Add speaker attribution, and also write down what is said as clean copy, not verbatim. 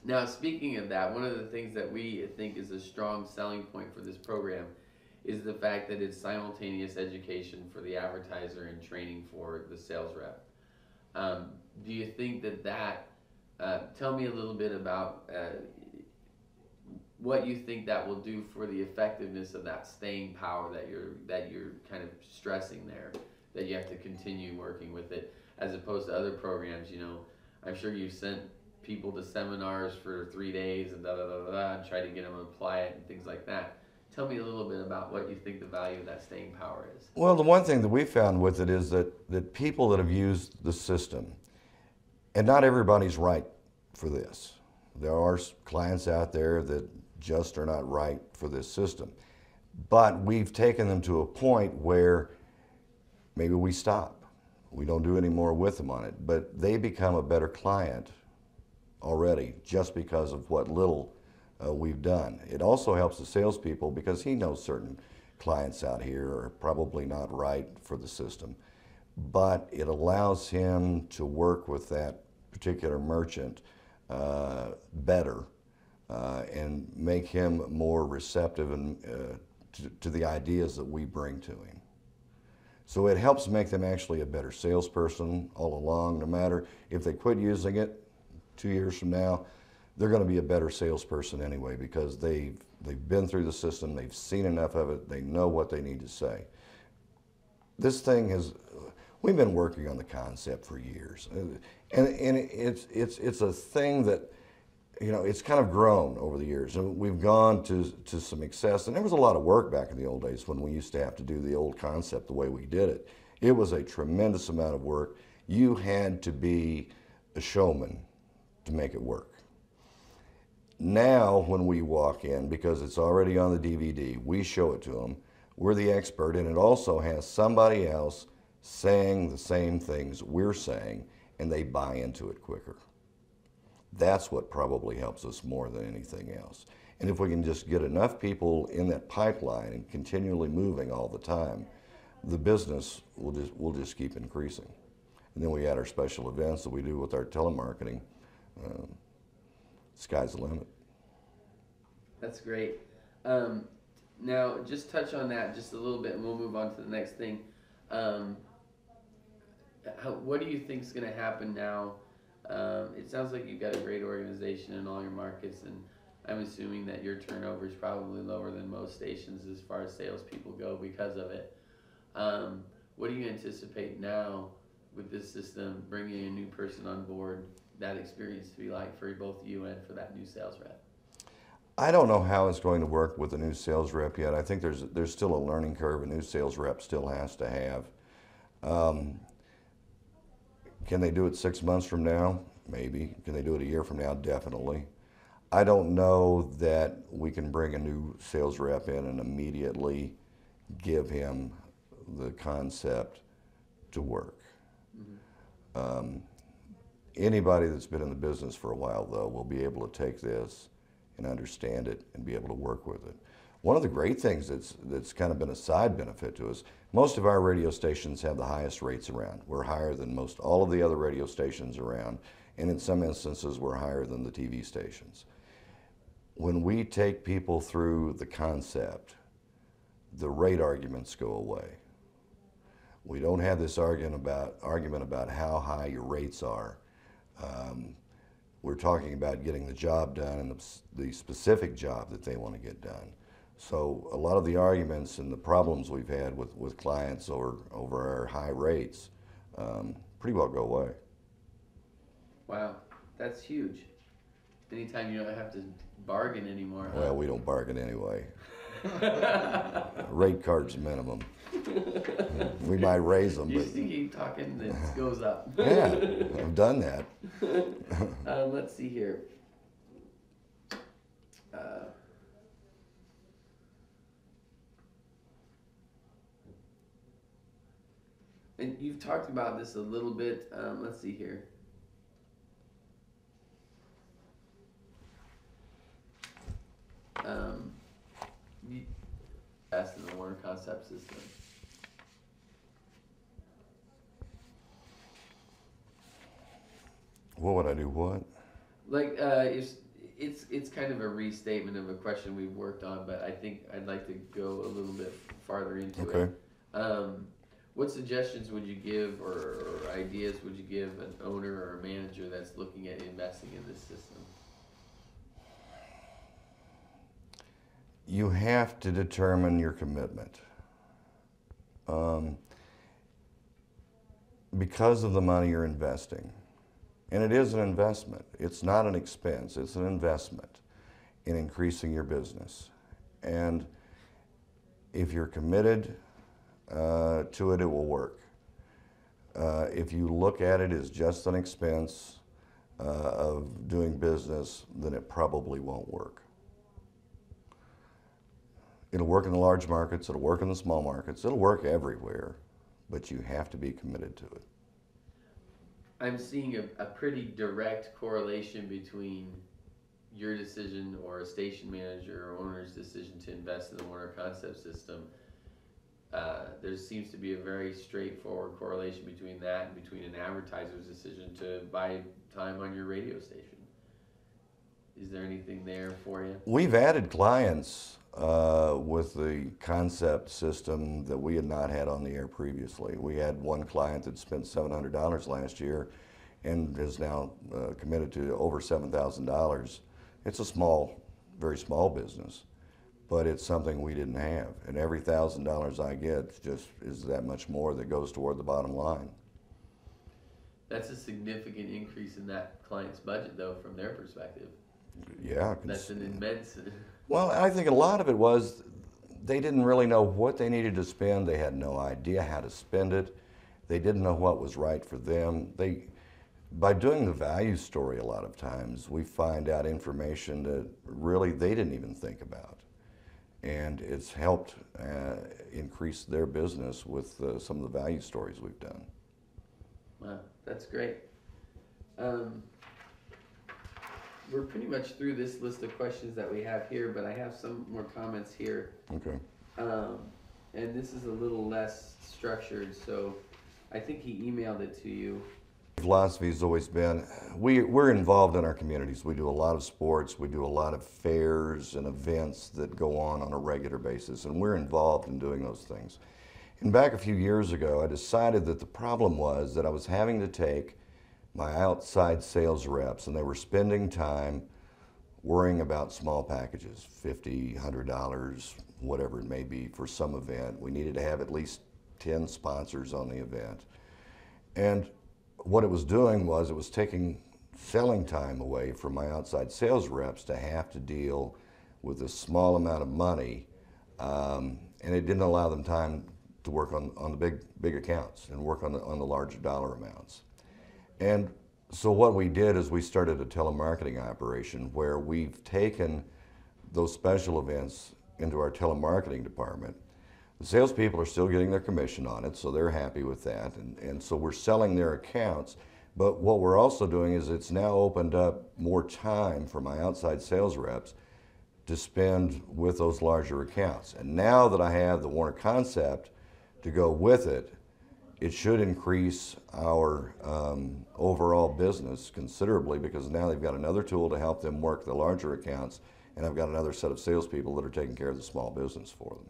Speaker 1: Now, speaking of that, one of the things that we think is a strong selling point for this program is the fact that it's simultaneous education for the advertiser and training for the sales rep. Um, do you think tell me a little bit about what you think that will do for the effectiveness of that staying power that you're kind of stressing there, that you have to continue working with it as opposed to other programs. I'm sure you've sent people to seminars for 3 days and da da da da and try to get them to apply it and things like that. Tell me a little bit about what you think the value of that staying power is.
Speaker 2: Well, the one thing that we found with it is that people that have used the system, and not everybody's right for this. There are clients out there that just are not right for this system. But we've taken them to a point where maybe we stop. We don't do any more with them on it. But they become a better client already just because of what little we've done. It also helps the salespeople because he knows certain clients out here are probably not right for the system. But it allows him to work with that particular merchant better and make him more receptive to the ideas that we bring to him. So it helps make them actually a better salesperson all along. No matter if they quit using it 2 years from now, they're going to be a better salesperson anyway because they've been through the system, they've seen enough of it, they know what they need to say. This thing is, we've been working on the concept for years, and it's a thing that, it's kind of grown over the years, and we've gone to some excess. And there was a lot of work back in the old days when we used to have to do the old concept the way we did it. It was a tremendous amount of work. You had to be a showman to make it work. Now, when we walk in, because it's already on the DVD, we show it to them. We're the expert, and it also has somebody else saying the same things we're saying, and they buy into it quicker. That's what probably helps us more than anything else. And if we can just get enough people in that pipeline and continually moving all the time, the business will just keep increasing. And then we add our special events that we do with our telemarketing. Sky's the limit.
Speaker 1: That's great. Now, just touch on that just a little bit, and we'll move on to the next thing. What do you think is going to happen now? It sounds like you've got a great organization in all your markets, and I'm assuming that your turnover is probably lower than most stations as far as salespeople go because of it. What do you anticipate now with this system, bringing a new person on board, that experience to be like for both you and for that new sales rep?
Speaker 2: I don't know how it's going to work with a new sales rep yet. I think there's still a learning curve a new sales rep still has to have. Can they do it 6 months from now? Maybe. Can they do it a year from now? Definitely. I don't know that we can bring a new sales rep in and immediately give him the concept to work. Mm-hmm. Anybody that's been in the business for a while, though, will be able to take this and understand it and be able to work with it. One of the great things that's kind of been a side benefit to us, most of our radio stations have the highest rates around. We're higher than most all of the other radio stations around, and in some instances we're higher than the TV stations. When we take people through the concept, the rate arguments go away. We don't have this argument about how high your rates are. We're talking about getting the job done and the specific job that they want to get done. So a lot of the arguments and the problems we've had with clients over our high rates pretty well go away.
Speaker 1: Wow, that's huge. Anytime you don't have to bargain anymore.
Speaker 2: Well, we don't bargain anyway. Rate card's minimum. We might raise them,
Speaker 1: You
Speaker 2: but
Speaker 1: just keep talking, it goes up.
Speaker 2: yeah, I've done that.
Speaker 1: Let's see here. And you've talked about this a little bit. Let's see here. You asked in the Warner Concept system.
Speaker 2: What would I do? What?
Speaker 1: Like it's kind of a restatement of a question we've worked on, but I think I'd like to go a little bit farther into
Speaker 2: Okay.
Speaker 1: it. What suggestions would you give, or ideas would you give an owner or a manager that's looking at investing in this system?
Speaker 2: You have to determine your commitment. Because of the money you're investing. And it is an investment. It's not an expense. It's an investment in increasing your business. And if you're committed to it, it will work. If you look at it as just an expense of doing business, then it probably won't work. It'll work in the large markets, it'll work in the small markets, it'll work everywhere, but you have to be committed to it.
Speaker 1: I'm seeing a pretty direct correlation between your decision or a station manager or owner's decision to invest in the Warner Concept system. There seems to be a very straightforward correlation between that and between an advertiser's decision to buy time on your radio station. Is there anything there for you?
Speaker 2: We've added clients with the concept system that we had not had on the air previously. We had one client that spent $700 last year and is now committed to over $7,000. It's a small, very small business, but it's something we didn't have. And every $1,000 I get just is that much more that goes toward the bottom line.
Speaker 1: That's a significant increase in that client's budget, though, from their perspective.
Speaker 2: Yeah.
Speaker 1: That's an immense.
Speaker 2: Well, I think a lot of it was they didn't really know what they needed to spend. They had no idea how to spend it. They didn't know what was right for them. By doing the value story a lot of times, we find out information that really they didn't even think about. And it's helped increase their business with some of the value stories we've done.
Speaker 1: Wow, that's great. We're pretty much through this list of questions that we have here, but I have some more comments here.
Speaker 2: Okay.
Speaker 1: And this is a little less structured, so I think he emailed it to you.
Speaker 2: Philosophy has always been, we're involved in our communities. We do a lot of sports, we do a lot of fairs and events that go on a regular basis, and we're involved in doing those things. And back a few years ago, I decided that the problem was that I was having to take my outside sales reps, and they were spending time worrying about small packages, $50, $100, whatever it may be, for some event. We needed to have at least 10 sponsors on the event. And what it was doing was it was taking selling time away from my outside sales reps to have to deal with a small amount of money, and it didn't allow them time to work on the big accounts and work on the larger dollar amounts. And so what we did is we started a telemarketing operation where we've taken those special events into our telemarketing department. The salespeople are still getting their commission on it, so they're happy with that. And so we're selling their accounts. But what we're also doing is it's now opened up more time for my outside sales reps to spend with those larger accounts. And now that I have the Warner Concept to go with it, it should increase our overall business considerably, because now they've got another tool to help them work the larger accounts, and I've got another set of salespeople that are taking care of the small business for them.